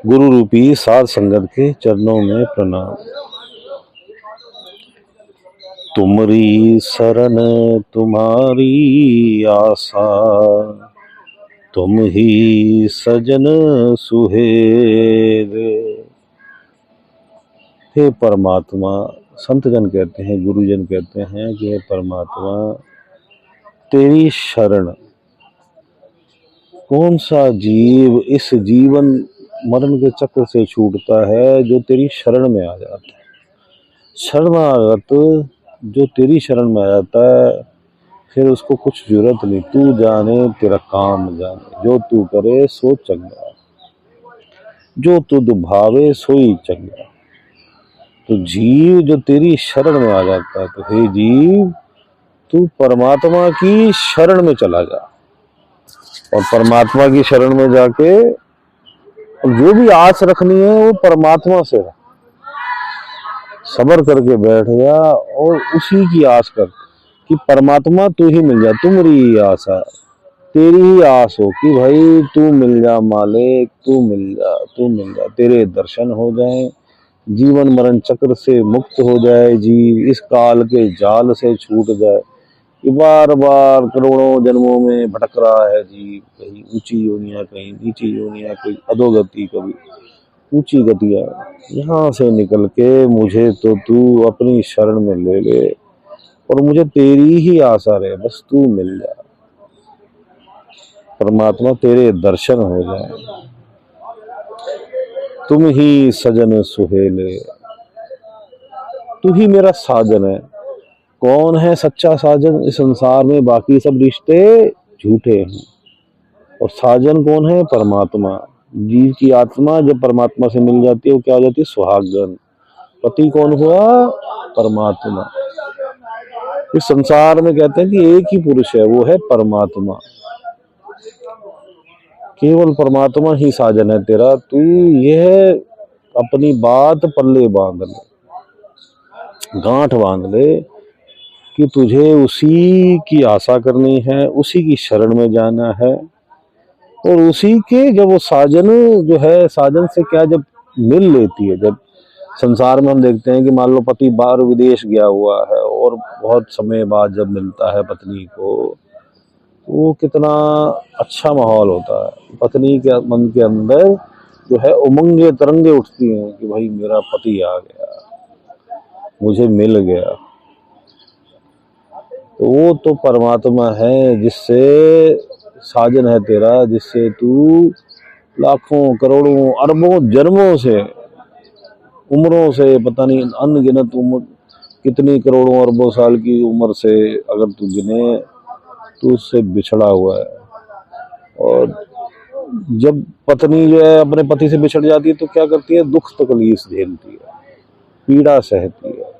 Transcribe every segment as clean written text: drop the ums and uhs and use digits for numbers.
गुरु रूपी साध संगत के चरणों में प्रणाम। तुमरी शरण तुम्हारी आशा, तुम ही सजन सुहेल। हे परमात्मा, संतजन कहते हैं, गुरुजन कहते हैं कि हे परमात्मा, तेरी शरण, कौन सा जीव इस जीवन मरण के चक्र से छूटता है जो तेरी शरण में आ जाता है। शरणागत जो तेरी शरण में आ जाता है, फिर उसको कुछ जरूरत नहीं, तू जाने तेरा काम जाने, जो तू करे सो चंगा, जो तुध भावे सोई चंगा। तो जीव जो तेरी शरण में आ जाता है, तो हे जीव, तू परमात्मा की शरण में चला जा, और परमात्मा की शरण में जाके जो भी आस रखनी है वो परमात्मा से रख, सबर करके बैठ जा और उसी की आस कर कि परमात्मा तू ही मिल जा। तुम्हारी आशा, तेरी ही आस हो कि भाई तू मिल जा मालिक, तू मिल जा, तू मिल जा, तेरे दर्शन हो जाए, जीवन मरण चक्र से मुक्त हो जाए जीव, इस काल के जाल से छूट जाए कि बार बार करोड़ों जन्मों में भटक रहा है जीव, कहीं ऊंची योनियां, कहीं नीची योनियां, कहीं अधोगति, कभी ऊंची गतियां। यहाँ से निकल के मुझे तो तू अपनी शरण में ले ले, और मुझे तेरी ही आशा रहे, बस तू मिल जा परमात्मा, तेरे दर्शन हो जाए। तुम ही सजन सुहेले, तू ही मेरा साजन है। कौन है सच्चा साजन इस संसार में? बाकी सब रिश्ते झूठे हैं, और साजन कौन है? परमात्मा। जीव की आत्मा जब परमात्मा से मिल जाती है, वो क्या हो जाती है? सुहागन। पति कौन हुआ? परमात्मा। इस संसार में कहते हैं कि एक ही पुरुष है, वो है परमात्मा। केवल परमात्मा ही साजन है तेरा। तू यह अपनी बात पल्ले बांध ले, गांठ बांध ले कि तुझे उसी की आशा करनी है, उसी की शरण में जाना है, और उसी के जब वो साजन जो है, साजन से क्या जब मिल लेती है, जब संसार में हम देखते हैं कि मान लो पति बाहर विदेश गया हुआ है और बहुत समय बाद जब मिलता है पत्नी को, वो कितना अच्छा माहौल होता है। पत्नी के मन के अंदर जो है उमंगे तरंगे उठती हैं कि भाई मेरा पति आ गया, मुझे मिल गया। तो वो तो परमात्मा है जिससे साजन है तेरा, जिससे तू लाखों करोड़ों अरबों जन्मों से, उम्रों से, पता नहीं अनगिनत उम्र, कितनी करोड़ों अरबों साल की उम्र से अगर तू गिने, तू उससे बिछड़ा हुआ है। और जब पत्नी जो है अपने पति से बिछड़ जाती है तो क्या करती है? दुख तकलीफ झेलती है, पीड़ा सहती है,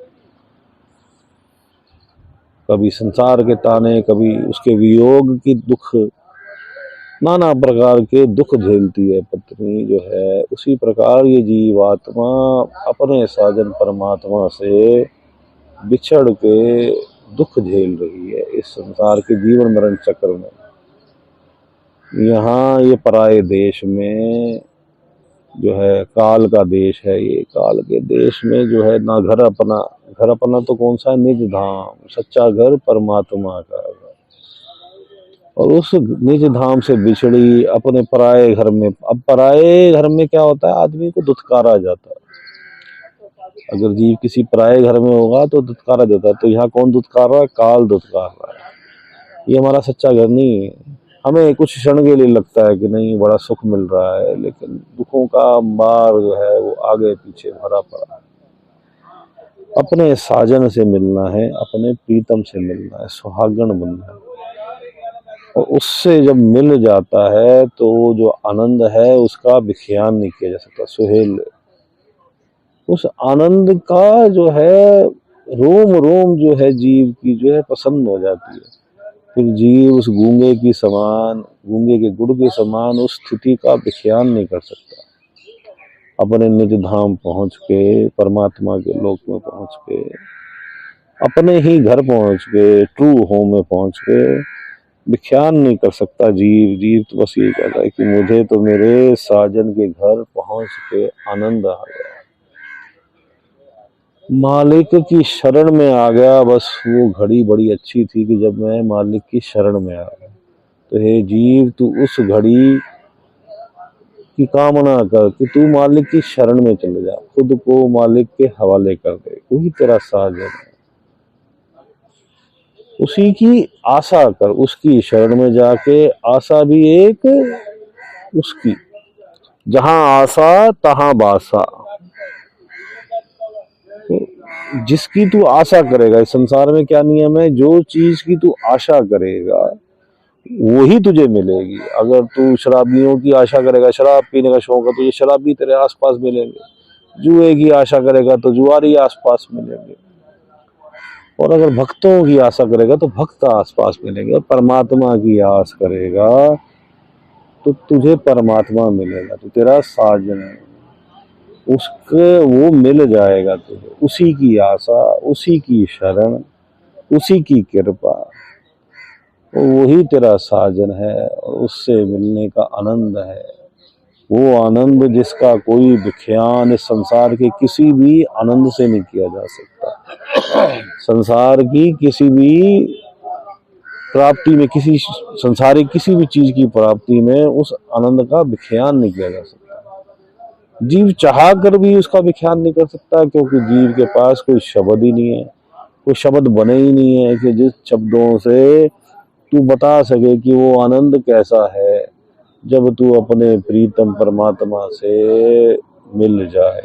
कभी संसार के ताने, कभी उसके वियोग की दुख, नाना प्रकार के दुख झेलती है पत्नी जो है। उसी प्रकार ये जीवात्मा अपने साजन परमात्मा से बिछड़ के दुख झेल रही है इस संसार के जीवन मरण चक्र में। यहाँ ये पराये देश में जो है, काल का देश है ये, काल के देश में जो है ना घर अपना, घर अपना तो कौन सा? निज धाम, सच्चा घर परमात्मा का घर। और उस निज धाम से बिछड़ी अपने पराये घर में, अब पराये घर में क्या होता है? आदमी को दुत्कारा जाता है। अगर जीव किसी पराये घर में होगा तो दुत्कारा जाता है। तो यहाँ कौन दुत्कार रहा है? काल दुत्कार रहा है। ये हमारा सच्चा घर नहीं है। हमें कुछ क्षण के लिए लगता है कि नहीं बड़ा सुख मिल रहा है, लेकिन दुखों का अंबार जो है वो आगे पीछे भरा पड़ा है। अपने साजन से मिलना है, अपने प्रीतम से मिलना है, सुहागन बनना है, और उससे जब मिल जाता है तो जो आनंद है उसका विख्यान नहीं किया जा सकता। सुहेल, उस आनंद का जो है रोम रोम जो है जीव की जो है पसंद हो जाती है। फिर जीव उस गूंगे की समान, गूंगे के गुड़ के समान उस स्थिति का विख्यान नहीं कर सकता। अपने निज धाम पहुंच के, परमात्मा के लोक में पहुंच के, अपने ही घर पहुंच के, ट्रू होम में पहुंच के, व्याख्यान नहीं कर सकता जीव। जीव तो बस ये कहता है कि मुझे तो मेरे साजन के घर पहुंच के आनंद आ गया, मालिक की शरण में आ गया। बस वो घड़ी बड़ी अच्छी थी कि जब मैं मालिक की शरण में आ गया। तो हे जीव, तू उस घड़ी की कामना कर कि तू मालिक की शरण में चले जा, खुद को मालिक के हवाले कर दे। वही तेरा साजन है, उसी की आशा कर, उसकी शरण में जाके। आशा भी एक उसकी, जहां आशा तहां बासा। तो जिसकी तू आशा करेगा, इस संसार में क्या नियम है, जो चीज की तू आशा करेगा वही तुझे मिलेगी। अगर तू शराबियों की आशा करेगा, शराब पीने का शौक है, तो ये शराबी तेरे आसपास मिलेंगे। जुए की आशा करेगा तो जुआरी आसपास मिलेंगे। और अगर भक्तों की आशा करेगा तो भक्त आसपास मिलेंगे। और परमात्मा की आस करेगा तो तुझे परमात्मा मिलेगा, तो तेरा साजन है, उसके वो मिल जाएगा तुझे। उसी की आशा, उसी की शरण, उसी की कृपा, वही तेरा साजन है और उससे मिलने का आनंद है। वो आनंद जिसका कोई व्याख्यान इस संसार के किसी भी आनंद से नहीं किया जा सकता। संसार की किसी भी प्राप्ति में, किसी संसारिक किसी भी चीज की प्राप्ति में उस आनंद का व्याख्यान नहीं किया जा सकता। जीव चाह कर भी उसका व्याख्यान नहीं कर सकता, क्योंकि जीव के पास कोई शब्द ही नहीं है, कोई शब्द बने ही नहीं है कि जिस शब्दों से तू बता सके कि वो आनंद कैसा है जब तू अपने प्रीतम परमात्मा से मिल जाए।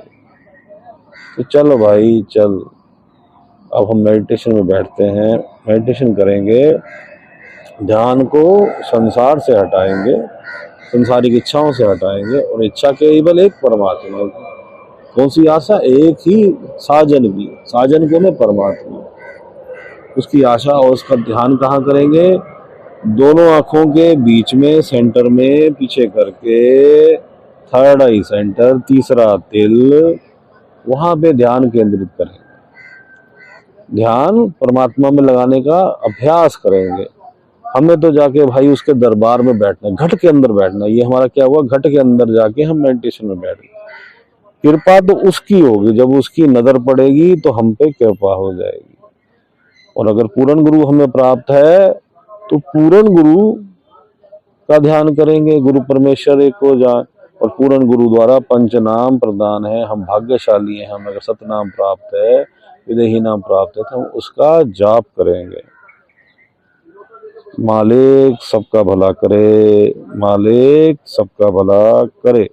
तो चल भाई चल, अब हम मेडिटेशन में बैठते हैं, मेडिटेशन करेंगे, ध्यान को संसार से हटाएंगे, संसारिक इच्छाओं से हटाएंगे और इच्छा केवल एक परमात्मा की। कौन सी आशा? एक ही साजन की, साजन को मैं परमात्मा, उसकी आशा। और उसका ध्यान कहाँ करेंगे? दोनों आंखों के बीच में, सेंटर में, पीछे करके, थर्ड आई सेंटर, तीसरा तिल, वहां पे ध्यान केंद्रित करेंगे। ध्यान परमात्मा में लगाने का अभ्यास करेंगे। हमें तो जाके भाई उसके दरबार में बैठना, घट के अंदर बैठना। ये हमारा क्या हुआ, घट के अंदर जाके हम मेडिटेशन में बैठ गए। कृपा तो उसकी होगी, जब उसकी नजर पड़ेगी तो हम पे कृपा हो जाएगी। और अगर पूर्ण गुरु हमें प्राप्त है तो पूर्ण गुरु का ध्यान करेंगे। गुरु परमेश्वर एक हो जाए और पूर्ण गुरु द्वारा पंच नाम प्रदान है। हम भाग्यशाली हैं, हम अगर सतनाम प्राप्त है, विदेही नाम प्राप्त है, तो हम उसका जाप करेंगे। मालिक सबका भला करे, मालिक सबका भला करे।